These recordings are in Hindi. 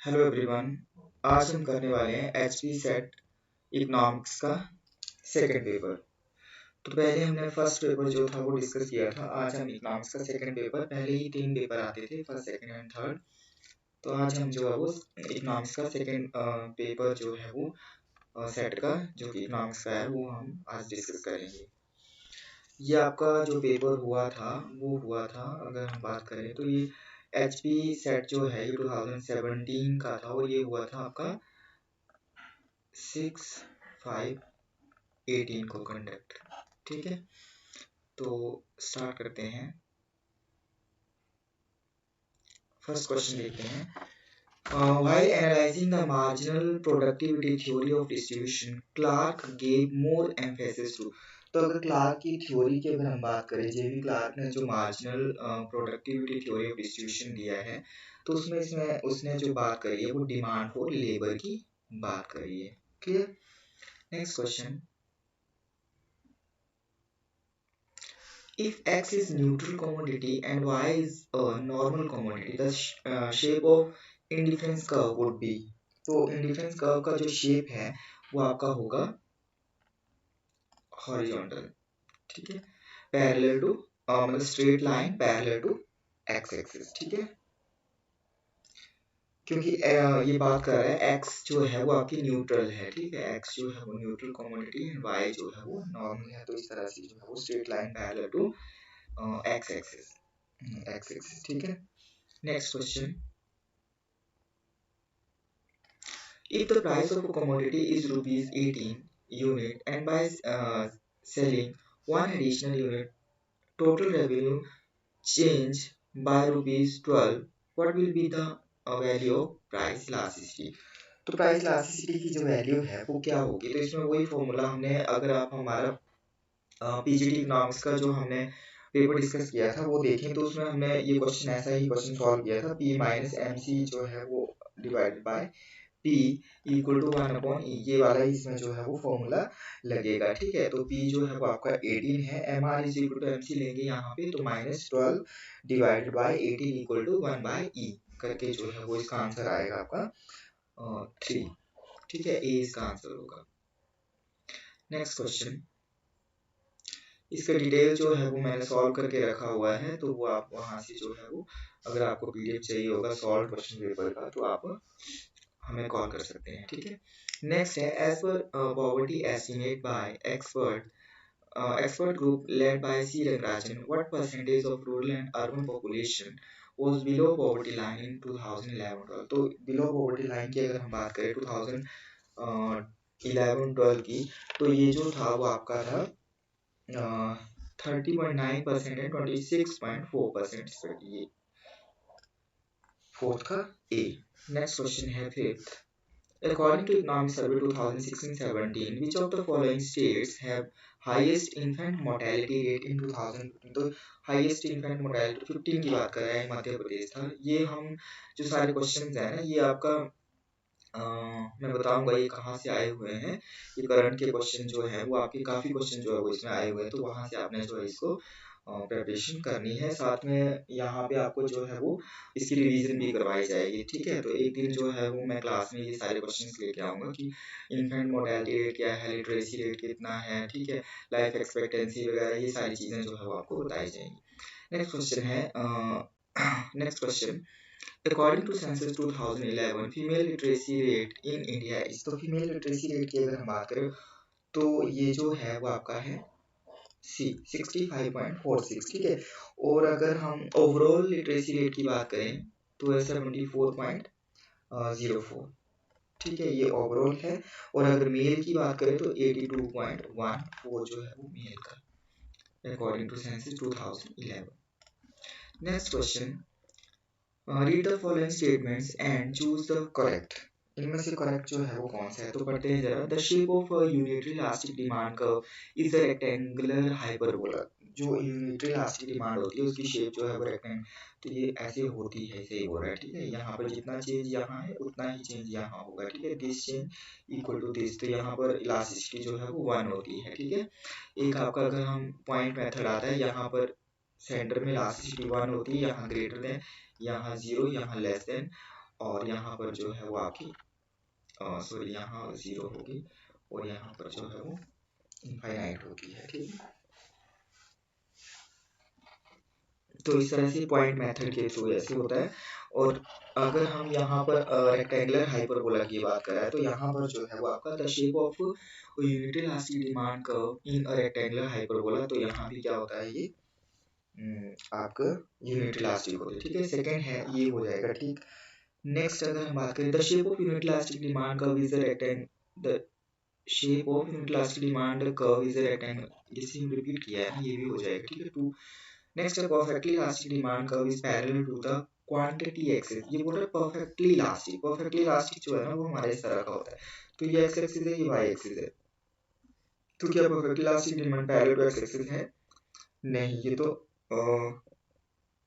Hello everyone. आज हम करने वाले हैं एचपी सेट इकोनॉमिक्स का सेकंड पेपर। तो पहले हमने फर्स्ट पेपर जो था वो डिस्कस किया था। आज हम इकोनॉमिक्स का सेकंड पेपर, पहले ही 3 पेपर आते थे, फर्स्ट सेकंड एंड थर्ड। तो आज हम जो है वो इकोनॉमिक्स का सेकंड पेपर जो है वो सेट का जो कि इकोनॉमिक्स का है वो हम आज डिस्कस करेंगे। ये आपका जो पेपर हुआ था वो हुआ था, अगर हम बात करें तो ये एचपी सेट जो है ये 2017 का था और ये हुआ था आपका 6/5/18 को कंडक्ट। ठीक है, तो स्टार्ट करते हैं। फर्स्ट क्वेश्चन देखते हैं। While analyzing the marginal productivity theory of distribution, Clark gave more emphasis to। तो अगर क्लार्क की थ्योरी की अगर हम बात करें, जेवी क्लार्क ने जो marginal productivity theory of distribution दिया है, तो इसमें उसने जो बात करी है वो डिमांड फॉर लेबर की बात करी है। Clear. Next question. If X is neutral commodity and Y is a normal commodity, the shape of indifference curve would be। तो indifference curve का जो shape है वो आपका होगा horizontal। ठीक है, पैरेलल टू मतलब straight line parallel to X axis. ठीक है, क्योंकि ये बात कर रहा है एक्स जो है वो आपकी न्यूट्रल है। ठीक है, एक्स जो है वो न्यूट्रल कमोडिटी एंड वाई जो है वो नॉर्मल है, तो इस तरह से जो है वो straight line parallel to X axis. ठीक है। Next question. If the price of a commodity is rupees 18 unit and by selling one additional unit, total revenue change by rupees 12, what will be the value of price elasticity। तो प्राइस इलास्टिसिटी की जो वैल्यू है वो क्या होगी। तो इसमें वही फॉर्मूला हमने, अगर आप हमारा पीजीटी इकोनॉमिक्स का जो हमने पेपर डिस्कस किया था वो देखें, तो उसमें हमने ये क्वेश्चन ऐसा ही क्वेश्चन सॉल्व किया था। पी माइनस एम सी जो है वो divided by P equal to 1/E, ये वाला ही इसमें जो है वो फॉर्मूला लगेगा। ठीक है, तो P जो है वो आपका 18 है, MR is equal to MC लेंगे यहाँ पे, तो -12 divided by 18 equal to 1/E करके जो है वो इसका आंसर आएगा आपका 3। ठीक है, A इसका आंसर होगा। Next question. इसका डिटेल जो है वो मैंने सॉल्व करके रखा हुआ है, तो वो आप वहां से जो है वो, अगर आपको पीडीएफ चाहिए होगा सॉल्व क्वेश्चन पेपर का, तो आप हमें कॉल कर सकते हैं। ठीक है। नेक्स्ट है, एज पर poverty estimate by expert group led by C. Rangarajan, what percentage of rural and urban population was below poverty line in 2011-12। तो below poverty line की अगर हम बात करें 2011-12 की, तो ये जो था वो आपका था 30.9% एंड 26.4%। ये फोर्थ का ए। नेक्स्ट क्वेश्चन है fifth. According to Economic Survey 2016-17, which of the following states have highest infant mortality rate in 2015? तो highest infant mortality 15 की बात कर रहे हैं, मध्य प्रदेश था। ये हम जो सारे क्वेश्चंस हैं ना, ये आपका मैं बताऊंगा ये कहाँ से आए हुए हैं। ये करंट के क्वेश्चन जो है वो आपके काफी क्वेश्चन जो है वो इसमें आए हुए हैं, तो वहां से आपने जो है इसको प्रिपरेशन करनी है। साथ में यहाँ पे आपको जो है वो इसकी रिवीजन भी करवाई जाएगी। ठीक है, तो एक दिन जो है वो मैं क्लास में ये सारे क्वेश्चंस लेके आऊंगा कि इन्फेंट मोर्टेलिटी रेट क्या है, लिटरेसी रेट कितना है, ठीक है, लाइफ एक्सपेक्टेंसी वगैरह, ये सारी चीजें जो है वो आपको बताई जाएंगी। नेक्स्ट क्वेश्चन है next question. According to census 2011, female literacy rate in India is। तो फीमेल लिटरेसी रेट की अगर हम बात करें तो ये जो है वो आपका है सी 65.46। ठीक है, और अगर हम ओवरऑल लिटरेसी रेट की बात करें तो है 74.04। ठीक है, ये ओवरऑल है। और अगर मेल की बात करें तो 82.14 जो है वो मेल का, according to census 2011। Next question. Read the following statements and choose the correct. इनमें से करेक्ट जो है वो कौन सा है, तो पढ़ते हैं जरा। The shape of unitary elastic demand curve is a rectangular hyperbola. जो यूनिटरी इलास्टिक डिमांड होती है उसकी शेप जो है वो रेक्टेंगल, तो ये ऐसे होती है, ऐसे ही बोल रहा है। ठीक है, यहाँ पर जितना चेंज यहाँ है उतना ही चेंज यहाँ होगा। ठीक है, this change equal to this, तो यहाँ पर इलास्टिसिटी जो है वो 1 होती है। ठीक है, एक आपका अगर हम पॉइंट मेथड आता है, यहाँ पर सेंटर में इलास्टिसिटी 1 होती है, यहाँ ग्रेटर देन, यहाँ 0, यहाँ लेस देन, और यहाँ पर जो है वो आपकी सॉरी यहाँ 0 होगी और यहाँ पर जो है वो इनफाइनाइट होती है, ठीक है। तो इस तरह से पॉइंट मेथड के थ्रू ऐसे होता है। और अगर हम यहाँ पर रेक्टेंगुलर हाइपरबोला की बात करें तो यहाँ पर जो है वो आपका the shape of unit elastic demand curve in a rectangular hyperbola, तो यहाँ भी क्या होता है ये आपका यूनिट इलास्टिक होता है, ठीक है। सेकंड है ये हो जाएगा, ठीक। नेक्स्ट अगर हम बात करें the shape of unit elastic demand curve is a rectangle, the shape of unit elastic demand curve is a rectangle, ये सेम रिपीट किया है, ये भी हो जाएगा, ठीक है। टू नेक्स्ट है perfectly elastic demand curve is parallel to the quantity axis, ये बोल रहा है परफेक्टली इलास्टिक। परफेक्टली इलास्टिक जो है ना वो हमारे इस तरह का होता है, तो ये एक्स एक्सिस है, ये वाई एक्सिस है। तो क्या perfectly elastic demand parallel to X axis है? नहीं, ये तो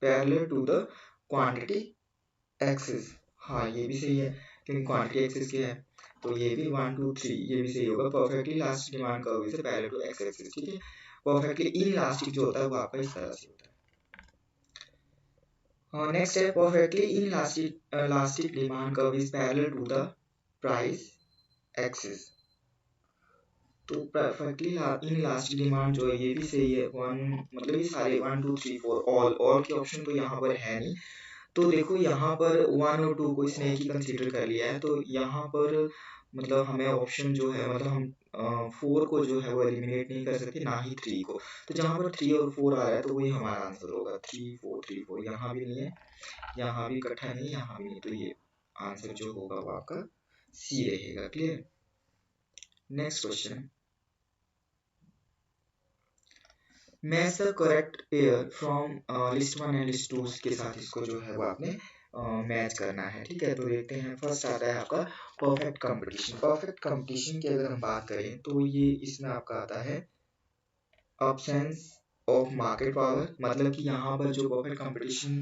parallel to the quantity axis, हाँ ये भी सही है क्योंकि क्वांटिटी एक्सिस क्या है, तो ये भी 1 2 3 ये भी सही होगा। Perfectly elastic demand curve is parallel to X axis, ठीक है। परफेक्टली इनइलास्टिक जो होता है वो आपका इस तरह से होता है। नेक्स्ट है perfectly inelastic demand curve is parallel to the price axis, तो परफेक्टली इनइलास्टिक डिमांड जो है ये भी सही है। वन मतलब ये सारे 1 2 3 4 ऑल के ऑप्शन तो यहाँ पर है नहीं, तो देखो यहाँ पर 1 और 2 को इसने एक ही कंसीडर कर लिया है, तो यहाँ पर मतलब हमें ऑप्शन जो है मतलब हम 4 को जो है वो एलिमिनेट नहीं कर सकते, ना ही 3 को। तो जहाँ पर 3 और 4 आ रहा है तो वही हमारा आंसर होगा, 3 4 3 4। यहाँ भी नहीं है, यहाँ भी इकट्ठा नहीं, यहाँ भी नहीं, तो ये आंसर जो होगा वो आपका सी रहेगा। Clear. Next question, match the correct pair from list 1 and list 2 के साथ इसको जो है वो आपने मैच करना है, ठीक है। तो देखते हैं, फर्स्ट आता है आपका परफेक्ट कंपटीशन। परफेक्ट कंपटीशन की अगर हम बात करें तो ये इसमें आपका आता है absence ऑफ मार्केट पावर, मतलब कि यहाँ पर जो परफेक्ट कंपटीशन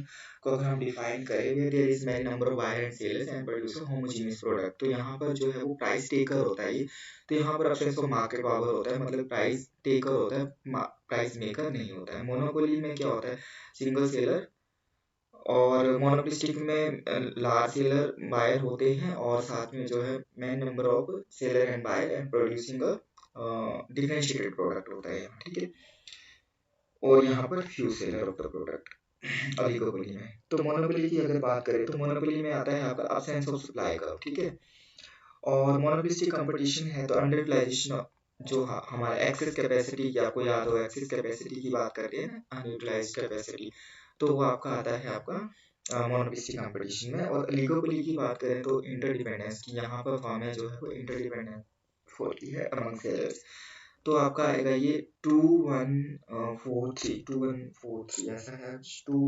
को अगर हम डिफाइन करें, where there is many number of buyer and sellers and produce a homogeneous product, तो यहाँ पर जो है वो प्राइस टेकर होता है ये। तो यहाँ पर absence ऑफ मार्केट पावर होता है, मतलब प्राइस टेकर होता है, प्राइस मेकर नहीं होता है। मोनोपोली में क्या होता है, सिंगल सेलर, और मोनोपोलिस्टिक में लार्ज सेलर बायर होते हैं और साथ में जो है many number of seller and buyer and producing a differentiated product होता है यहाँ, ठीक है। और यहाँ पर few seller of the product oligopoly में। तो मोनोपोली की अगर बात करें तो मोनोपोली में आता है आपका अब्सेंस ऑफ सप्लाई का, ठीक है। और मोनोपोलिस्टिक कंपटीशन है तो अंडर यूटिलाइजेशन जो हमारा एक्सेस कैपेसिटी की, आपको याद हो एक्सेस कैपेसिटी की बात करते हैं ना, अनयूटिलाइज्ड कैपेसिटी, तो वो आपका आता है आपका मोनोपोलिस्टिक कंपटीशन में। और ओलिगोपोली की बात करें तो इंटरडिपेंडेंस की, यहाँ पर फॉर्म है जो है वो इंटरडिपेंडेंस होती है अमंग सेलर्स। तो आपका आएगा ये 2 1 4 3 2 1 4 3 ऐसा है, 2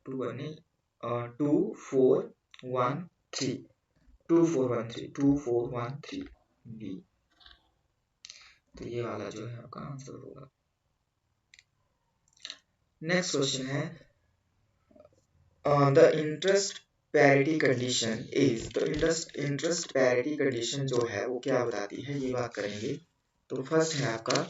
2 1 नहीं 2 4 1 3 2 4 1 3 2 4 1 3 बी, तो ये वाला जो है आपका आंसर होगा। नेक्स्ट क्वेश्चन है the interest parity condition is, तो इंटरेस्ट पैरिटी कंडीशन जो है वो क्या बताती है ये बात करेंगे। तो फर्स्ट है आपका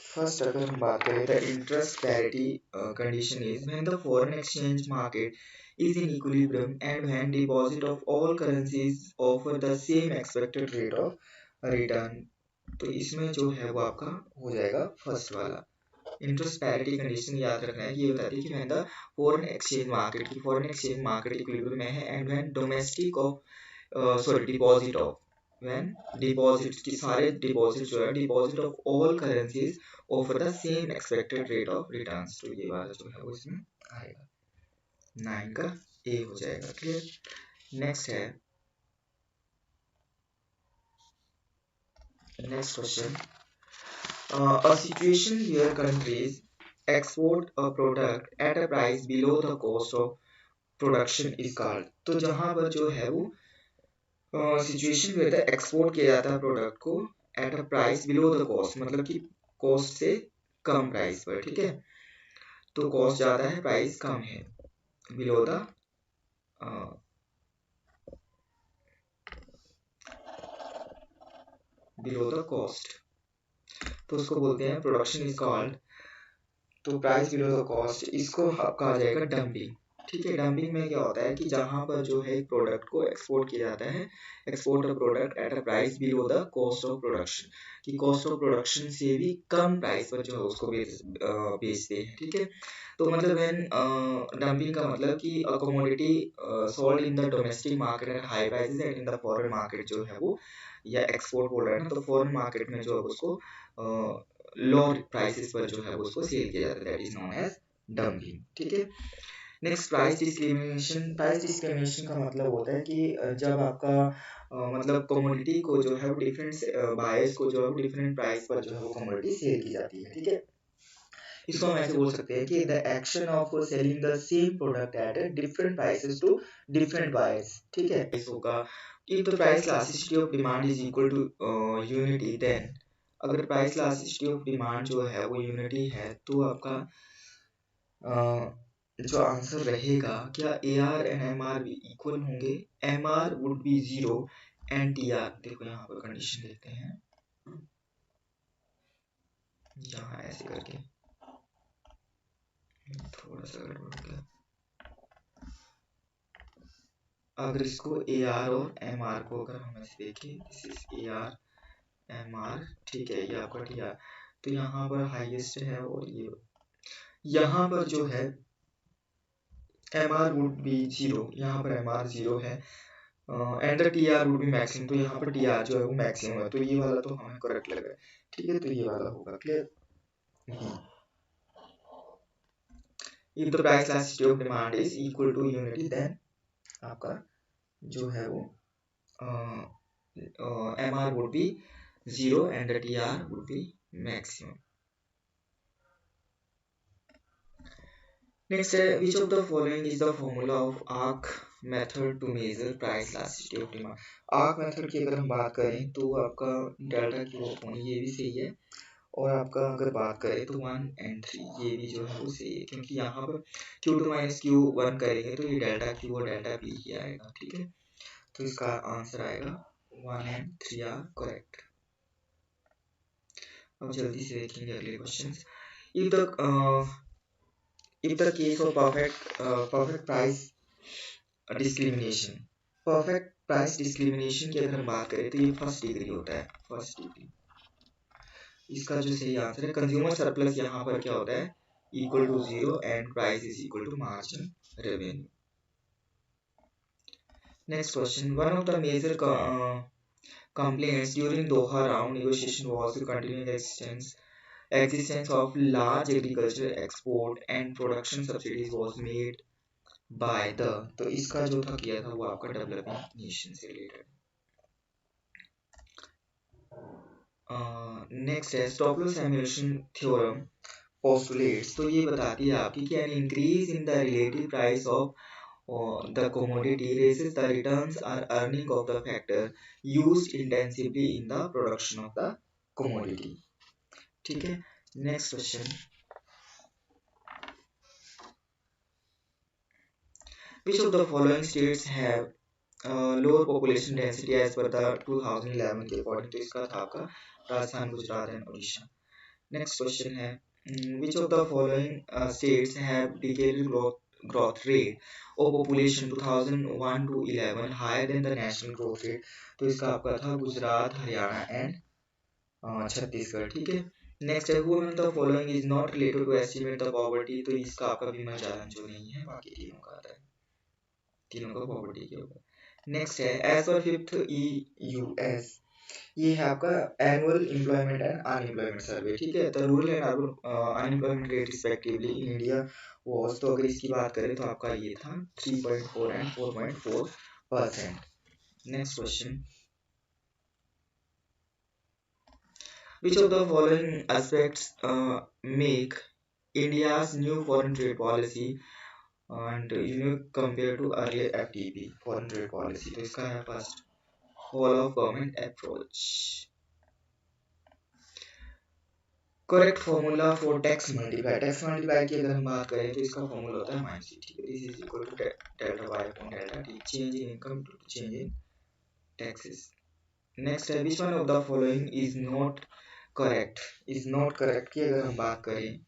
फर्स्ट अगर हम बात करें the interest parity condition is when the foreign exchange market is in equilibrium and when deposit of all currencies offer the same expected rate of return, तो इसमें जो है वो आपका हो जाएगा फर्स्ट वाला। इंटरेस्ट पैरिटी कंडीशन याद रखना है, ये बताती है कि when the foreign exchange market की फॉरेन एक्सचेंज मार्केट इक्विलिब्रियम में है and when domestic of sorry deposit of when deposit की सारे डिपॉजिट जो है deposit of all currencies offer the same expected rate of returns, तो ये वाला जो है वो इसमें आएगा, 9 का ए हो जाएगा। क्लियर। नेक्स्ट है next question, a situation where countries export a product at a price below the cost of production is called, तो जहां पर जो है वो सिचुएशन में एक्सपोर्ट किया जाता है प्रोडक्ट को at a price below the cost, मतलब कि कॉस्ट से कम प्राइस पर, ठीक है। तो कॉस्ट ज्यादा है प्राइस कम है, बिलो द कॉस्ट, तो उसको बोलते हैं प्रोडक्शन इज कॉल्ड, तो प्राइस बिलो द कॉस्ट, इसको कहा जाएगा डंपिंग। ठीक है, डंपिंग में क्या होता है कि जहां पर जो है एक प्रोडक्ट को एक्सपोर्ट किया जाता है, export a product at a price below the cost of production, कि कॉस्ट ऑफ प्रोडक्शन से भी कम प्राइस पर जो है उसको बेचते हैं। ठीक है, तो मतलब व्हेन डंपिंग का मतलब कि a commodity sold in the domestic market at high prices and in the foreign market जो है वो, या एक्सपोर्ट बोल रहा है ना, तो फॉरेन मार्केट में जो है उसको लो प्राइसेस पर जो है उसको सेल किया जाता है, that is known as dumping. ठीक है, next price discrimination. Price discrimination का मतलब होता है कि जब आपका मतलब कमोडिटी को जो है वो डिफरेंट बायर्स को जो है वो डिफरेंट प्राइस पर जो है वो कमोडिटी सेल की जाती है। ठीक है, इसको हम ऐसे बोल सकते हैं कि the action of selling the same product at different prices to different buyers. ठीक है, इस होगा if the price elasticity of demand is equal to unity, then अगर प्राइस इलास्टिसिटी ऑफ डिमांड जो है वो यूनिटी है, तो आपका जो आंसर रहेगा, क्या A R and M R भी इक्वल होंगे? M R would be zero and T R, देखो यहाँ पर कंडीशन देखते हैं, यहाँ ऐसे करके थोड़ा सा गड़बड़ हो गया। अगर इसको ए आर और एम आर को अगर हम ऐसे देखें, this is A R M R, ठीक है, ये आपका टी आर, तो यहाँ पर हाईएस्ट है, और ये यहाँ पर जो है M R would be zero, यहाँ पर एम आर जीरो है, and the T R would be maximum, तो यहाँ पर टी आर जो है वो मैक्सिमम है, तो ये वाला तो हमें करेक्ट लग रहा है। ठीक है, तो ये वाला होगा clear. If the price elasticity of demand is equal to unity, then आपका जो है वो M R would be zero and the T R would be maximum. Next, which of the following is the formula of ARC method to measure price elasticity of demand? ARC method की अगर हम बात करें तो आपका डेल्टा क्यू अपॉन ये भी सही है, और आपका अगर बात करें तो 1 एंड 3 ये भी जो है वो सही है, क्योंकि यहाँ पर Q2 माइनस Q1 करेंगे तो ये डेल्टा Q और डेल्टा P ही आएगा। ठीक है, तो इसका आंसर आएगा 1 एंड 3 आर करेक्ट। अब जल्दी से देखेंगे अगले question. If the case of perfect price discrimination, perfect price discrimination की अगर हम बात करें तो ये फर्स्ट डिग्री होता है, फर्स्ट डिग्री। इसका जो सही आंसर है, कंज्यूमर सरप्लस यहाँ पर क्या होता है, equal to zero and price is equal to margin revenue. Next question, one of the major complaints during Doha round negotiation was the continuing existence of large agricultural export and production subsidies was made by the, तो इसका जो था किया था वो आपका डेवलपिंग नेशन से रिलेटेड। नेक्स्ट है स्टॉकलो सैमुएल्सन थ्योरम पोस्टुलेट्स, तो ये बताती है आपकी कि an increase in the relative price of the commodity raises the returns or earning of the factor used intensively in the production of the commodity। ठीक है, next question, which of the following states have lower population density as per the 2011 के अकॉर्डिंग, तो इसका था आपका Rajasthan, Gujarat and Orissa. Next question है, which of the following states have decadal growth rate of population 2001 to 11 higher than the national growth rate, तो इसका आपका था गुजरात, हरियाणा एंड छत्तीसगढ़। ठीक है, नेक्स्ट है, who among the following is not related to estimate the poverty, तो इसका आपका विमल जालन जो नहीं है, बाकी तीनों का आता है, तीनों का पॉवर्टी के ऊपर। नेक्स्ट है, एज पर फिफ्थ EUS, ये है आपका एनुअल एम्प्लॉयमेंट एंड अनएम्प्लॉयमेंट सर्वे। ठीक है, तो rural and urban unemployment rate respectively in India was, तो अगर इसकी बात करें तो आपका ये था 3.4 and 4.4%। Next question, which of the following aspects make India's new foreign trade policy and unique compared to earlier FTP foreign trade policy, तो इसका है first whole of government approach। Correct formula for tax multiply, tax multiply की अगर हम बात करें तो इसका फॉर्मूला होता है माइनस सी। ठीक है, this is equal to delta Y upon delta T, change in income to change in taxes. Next है, which one of the following is not correct, is not correct की अगर हम बात करें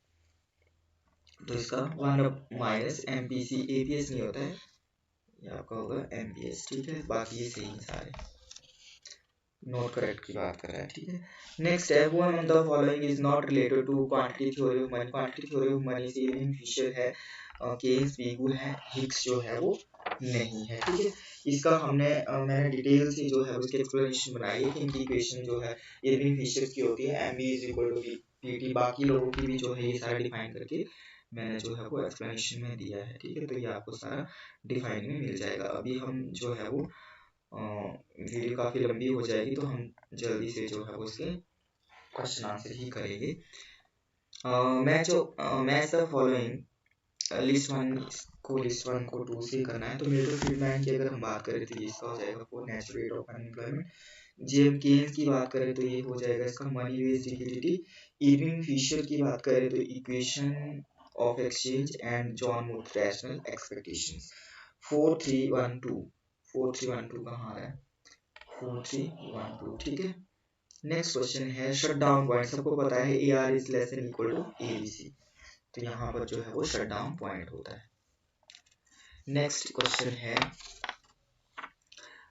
तो इसका 1 माइनस MPC, APS नहीं होता है, ये आपका होगा MPS। ठीक है, बाकी ये सही है सारे, नोट करेक्ट की बात कर रहा है। ठीक है, नेक्स्ट है, वो among the following is not related to quantity theory of money. Quantity theory of money से इरविंग फिशर है, केन्स, बीगल है, हिक्स जो है वो नहीं है। ठीक है, इसका मैंने डिटेल से जो है उसकी एक्सप्लेनेशन बनाई है कि इनकी इक्वेशन जो है इरविंग फिशर की होती है, MB is equal to PT। बाकी लोगों की भी जो है ये सारा डिफाइन करके मैंने जो है वो एक्सप्लेनेशन में दिया है। ठीक है, तो ये आपको सारा डिफाइन में मिल जाएगा। अभी हम जो है वो वीडियो काफ़ी लंबी हो जाएगी, तो हम जल्दी से जो है वो इसके क्वेश्चन आंसर ही करेंगे। Match the following, list one को 2 से करना है। तो मिल्टन फ्रीडमैन की अगर हम बात करें तो ये इसका हो जाएगा for natural rate of unemployment. JM Keynes की बात करें तो ये हो जाएगा इसका money wage liquidity. Irving Fisher की बात करें तो equation of exchange and John Muth rational expectations. 4312, 4312 कहाँ है, 4312। ठीक है, नेक्स्ट क्वेश्चन है शट डाउन पॉइंट। सबको पता है AR is less than equal to ABC, तो यहाँ पर जो है वो शट डाउन पॉइंट होता है। नेक्स्ट क्वेश्चन है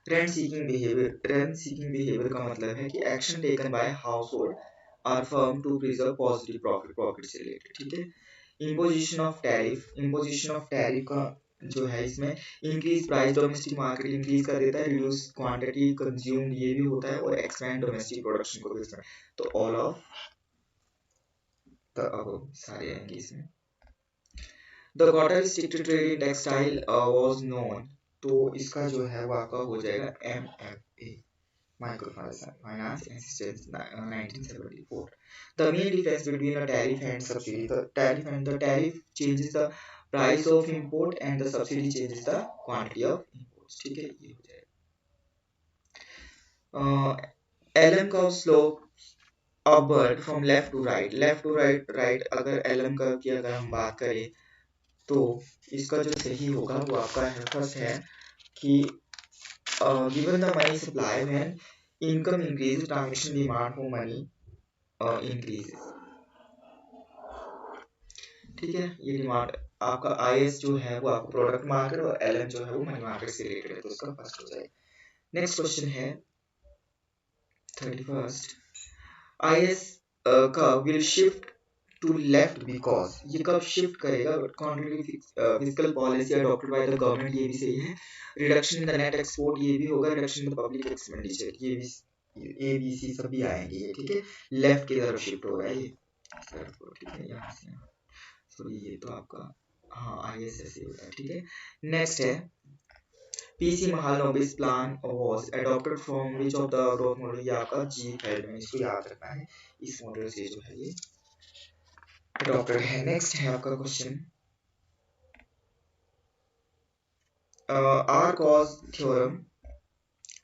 rent seeking behaviour. Rent seeking behaviour का मतलब है कि action taken by household or firm to preserve positive profit, profit से रिलेटेड। ठीक है, imposition of tariff. Imposition of tariff का जो है इसमें increase price, domestic market increase कर देता है, रिड्यूस क्वांटिटी कंज्यूम ये भी होता है, और एक्सपैंड डोमेस्टिक प्रोडक्शन को भी एक्सपैंड। तो ऑल ऑफ द अबव सारे आएंगे इसमें। The quarter restricted trade in textile was known, तो इसका जो है वो आपका हो जाएगा MFA, micro finance assistance 1974। The main difference between a tariff and subsidy. The tariff changes the price of import and the subsidy changes the quantity of imports. ठीक है, ये हो जाएगा। LM का slope upward from left to right. Left to right अगर LM कर्व की अगर हम बात करें तो इसका जो सही होगा वो आपका है फर्स्ट है कि given the money supply when income increase, transaction demand for money increases. ठीक है, ये डिमांड आपका IS जो है वो आपका प्रोडक्ट मार्केट, और LM जो है वो मनी मार्केट से रिलेटेड है, तो इसका फर्स्ट हो जाएगा। नेक्स्ट क्वेश्चन है 31st, IS का will shift to left because. ये कब शिफ्ट करेगा, contrary fiscal policy adopted by the government, ये भी सही है। Reduction in the net export, ये भी होगा। Reduction in the public expenditure, ये भी ABC सभी आएंगे ये। ठीक है, लेफ्ट की तरफ शिफ्ट हो रहा है ये। ठीक है, यहाँ से सॉरी ये तो आपका हाँ IS ऐसे होता है। ठीक है, नेक्स्ट है PC Mahalanobis plan was adopted from which of the growth model, ये आपका G Feldman, इसको याद रखना है, इस मॉडल से जो है ये adopted है। नेक्स्ट है आपका question R cos theorem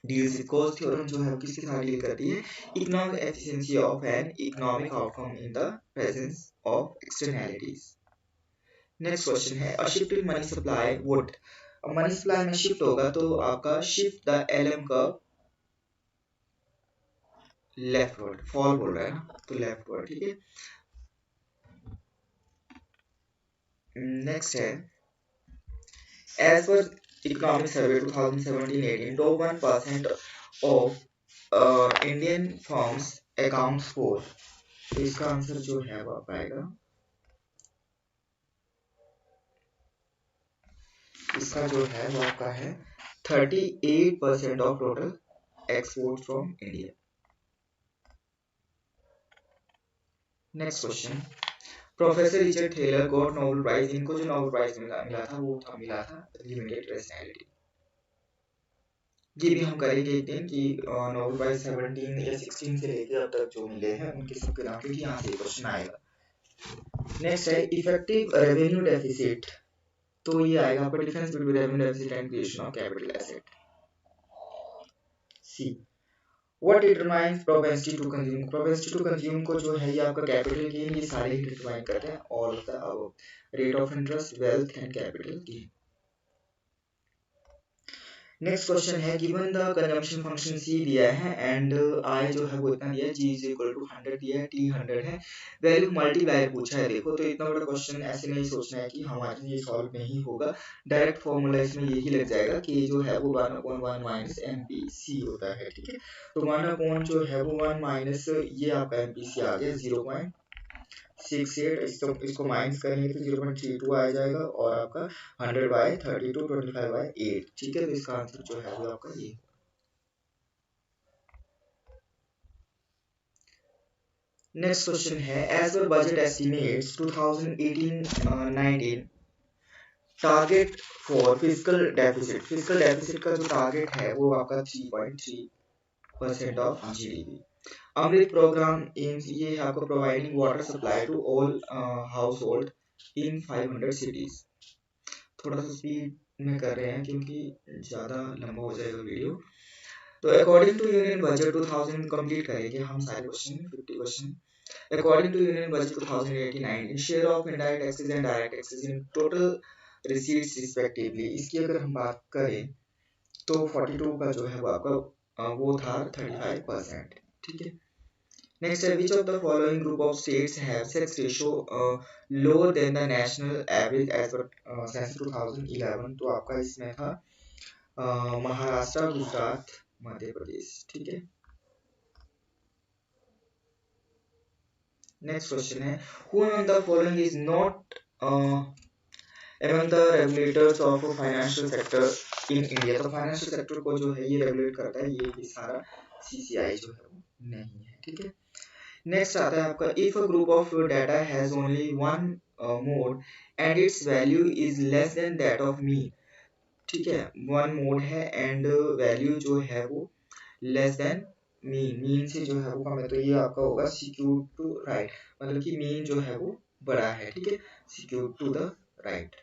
deals with cos theorem जो है वो किसके साथ डील करती है, economic efficiency of an economic outcome in the presence of externalities. Next question है a shift in money supply would. Money supply में शिफ्ट होगा तो आपका shift the LM curve leftward, fall बोल रहा है ना, तो लेफ्टवर्ड। ठीक है, नेक्स्ट है एज पर economic survey 2017-18 top 1% of Indian firms accounts for, तो इसका आंसर जो है वो आएगा, इसका जो है वो आपका है 38% of total export from India. Next question professor Richard Taylor got Nobel prize. इनको जो नोबेल प्राइज मिला था वो मिला था लिमिटेड पर्सनैलिटी। ये भी हम करेंगे एक दिन कि नोबेल प्राइज 17 या 16 से लेकर अब तक जो मिले हैं उनके सबके नाम, क्योंकि यहाँ से क्वेश्चन आएगा। नेक्स्ट है इफेक्टिव रेवेन्यू डेफिसिट, तो ये आएगा आपका difference between revenue deficit and creation of capital asset. See what determines propensity to consume. Propensity to consume को जो है ये आपका कैपिटल गेन, ये सारे ही डिटरमाइन करते हैं, all of the above, rate of interest, wealth and capital gain. Next question है गिवन द कंजम्पशन फंक्शन सी दिया है एंड आई जो है वो इतना दिया है, जी इज इक्वल टू 100 दिया है, टी 100 है, वैल्यू मल्टीप्लायर पूछा है। देखो तो इतना बड़ा क्वेश्चन ऐसे नहीं सोचना है कि हमारे लिए सॉल्व नहीं होगा, डायरेक्ट फॉर्मूला इसमें यही लग जाएगा कि जो है वो 1/1 माइनस एम पी सी होता है, ठीक है। तो 1/1 जो है वो 1 माइनस ये आपका एम पी सी आ गया 0.68, इसको माइनस करेंगे तो 0.32 आ जाएगा और आपका 100/32 25/8, ठीक है। तो इसका आंसर जो है वो आपका ये। नेक्स्ट क्वेश्चन है एज पर budget estimates 2018-19 target for physical deficit का जो टारगेट है वो आपका 3.3% of GDP. Amrut program aims ये है आपको providing water supply to all household in 500 cities. थोड़ा सा स्पीड में कर रहे हैं क्योंकि ज़्यादा लंबा हो जाएगा वीडियो। तो according to union budget 2000 complete करेंगे हम सारे question 50 question. According to union budget 2018-19 share of indirect taxes and direct taxes in total receipts respectively, इसकी अगर हम बात करें तो 42 का जो है वो आपका वो था 35%, ठीक है। Next, which of the following group of states have sex ratio lower than the national average as per census 2011? तो आपका इसमें था महाराष्ट्र, गुजरात, मध्य प्रदेश, ठीक है। नेक्स्ट क्वेश्चन है who among the following is not among the regulators of financial sector in India? तो फाइनेंशियल सेक्टर को जो है ये रेगुलेट करता है, ये सारा सीसीआई जो है वो नहीं है, ठीक है। नेक्स्ट आता है आपका if a group of data has only one mod and it's value is less then that of mean, ठीक है। वन मोड है एंड वैल्यू जो है वो लेस देन मीन से जो है वो कम है, तो ये आपका होगा सिक्यूर टू राइट, मतलब कि मीन जो है वो बड़ा है, ठीक है, secure to the right.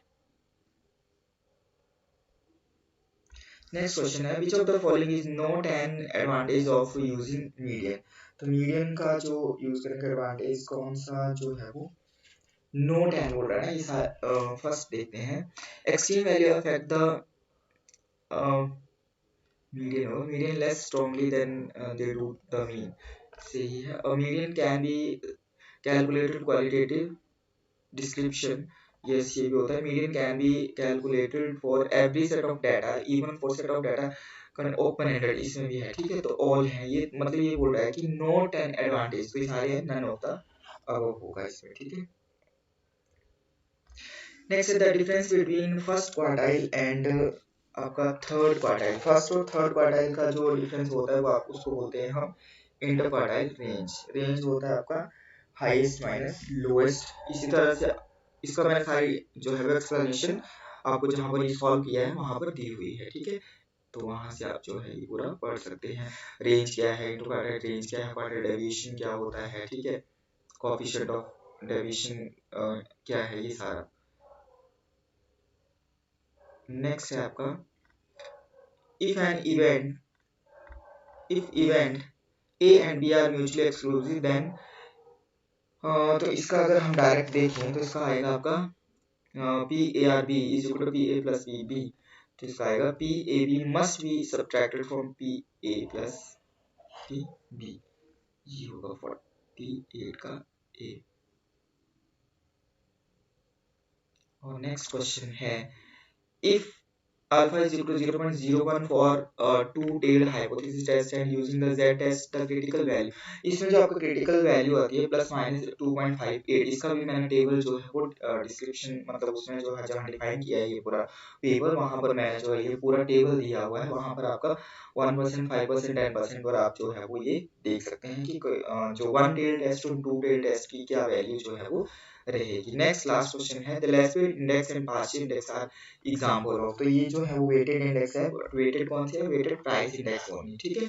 Next question है which of the following is not an advantage of using median? तो मीडियन का जो यूज करने का एडवांटेज कौन सा जो है वो नोट एंड बोल रहा है ना, ये फर्स्ट देखते हैं। Extreme value affect the median less strongly than they do the mean, सही है। a median can be calculated qualitative description, yes ये भी होता है। median can be calculated for every set of data even for set of data open ended, इसमें भी है, ठीक है। तो all है ये, मतलब ये बोल रहा है कि not an advantage, तो ये सारे none of the above होगा इसमें, ठीक है। नेक्स्ट है the difference between first quartile and आपका थर्ड क्वार्टाइल। फर्स्ट और थर्ड क्वार्टाइल का जो डिफरेंस होता है वो आप उसको बोलते हैं हम इंटर क्वार्टाइल रेंज। रेंज होता है आपका हाईएस्ट माइनस लोएस्ट। इसी तरह से इसका मैंने सारी जो है एक्सप्लेनेशन आपको जहाँ पर ये सॉल्व किया है वहाँ पर दी हुई है, ठीक है। तो वहाँ से आप जो है ये पूरा पढ़ सकते हैं। रेंज क्या है, इंटर क्वार्टाइल रेंज क्या है, क्वार्टाइल डेविएशन क्या होता है, ठीक है, कोएफिशिएंट ऑफ डेविएशन क्या है, ये सारा। नेक्स्ट है आपका if an event if event A and B are mutually exclusive then तो इसका अगर हम डायरेक्ट देखें तो इसका आएगा आपका P A R B is equal to P A plus P B, तो इसका आएगा P A B must be subtracted from P A plus P B, ये होगा 48 का A। और नेक्स्ट क्वेश्चन है if alpha is equal to 0.01 for two-tailed hypothesis test and using the z test the critical value, इसमें जो आपका क्रिटिकल वैल्यू आती है प्लस माइनस 2.58, इसका भी मैंने टेबल जो है वो डिस्क्रिप्शन मतलब उसमें जो है जहाँ डिफाइन किया है ये पूरा पेपर, वहाँ पर मैंने जो है ये पूरा टेबल दिया हुआ है, वहाँ पर आपका 1%, 5%, 10% पर आप जो है वो ये देख सकते हैं कि जो वन टेल टेस्ट और टू टेल टेस्ट की क्या वैल्यू जो है वो रहेगी। नेक्स्ट लास्ट क्वेश्चन है द लेसवेट index and partial index are example of, तो ये जो है वो वेटेड इंडेक्स है, वेटेड कौन सी है, वेटेड प्राइस इंडेक्स होनी, ठीक है।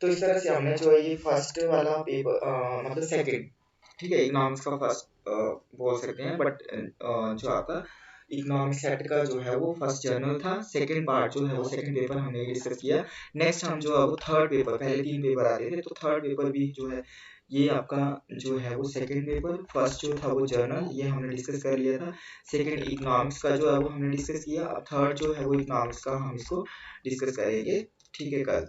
तो इस तरह से हमने जो है ये फर्स्ट वाला पेपर मतलब सेकंड, ठीक है, इकोनॉमिक्स का फर्स्ट बोल सकते हैं, बट जो आपका इकोनॉमिक्स सेट का जो है वो फर्स्ट जर्नल था, सेकंड पार्ट जो है वो सेकंड पेपर हमने डिस्कस किया। नेक्स्ट हम जो है वो थर्ड पेपर, पहले 3 पेपर आते थे तो थर्ड पेपर भी जो है ये आपका जो है वो सेकंड पेपर। फर्स्ट जो था वो जर्नल, ये हमने डिस्कस कर लिया था। सेकंड इकोनॉमिक्स का जो है वो हमने डिस्कस किया। अब थर्ड जो है वो इकोनॉमिक्स का हम इसको डिस्कस करेंगे, ठीक है, कल।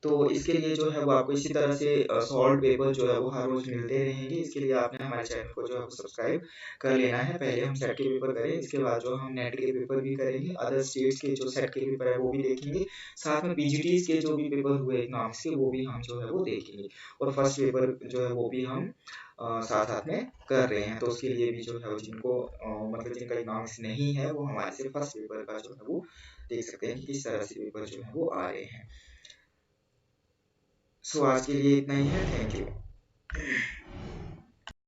तो इसके लिए जो है वो आपको इसी तरह से सॉल्व पेपर जो है वो हर रोज मिलते रहेंगे। इसके लिए आपने हमारे चैनल को जो है वो सब्सक्राइब कर लेना है। पहले हम सेट के पेपर करें, इसके बाद जो हम नेट के पेपर भी करेंगे, अदर स्टेट्स के जो सेट के पेपर है वो भी देखेंगे, साथ में पीजीटीज के जो भी पेपर हुए इकोनॉमिक्स के वो भी हम जो है वो देखेंगे, और फर्स्ट पेपर जो है वो भी हम साथ साथ में कर रहे हैं। तो उसके लिए भी जो है जिनको मतलब जिनका इकोनॉमिक्स नहीं है वो हमारे से फर्स्ट पेपर का जो है वो देख सकते हैं कि किस तरह से पेपर जो है वो आ रहे हैं। सो आज के लिए इतना ही है। Thank you.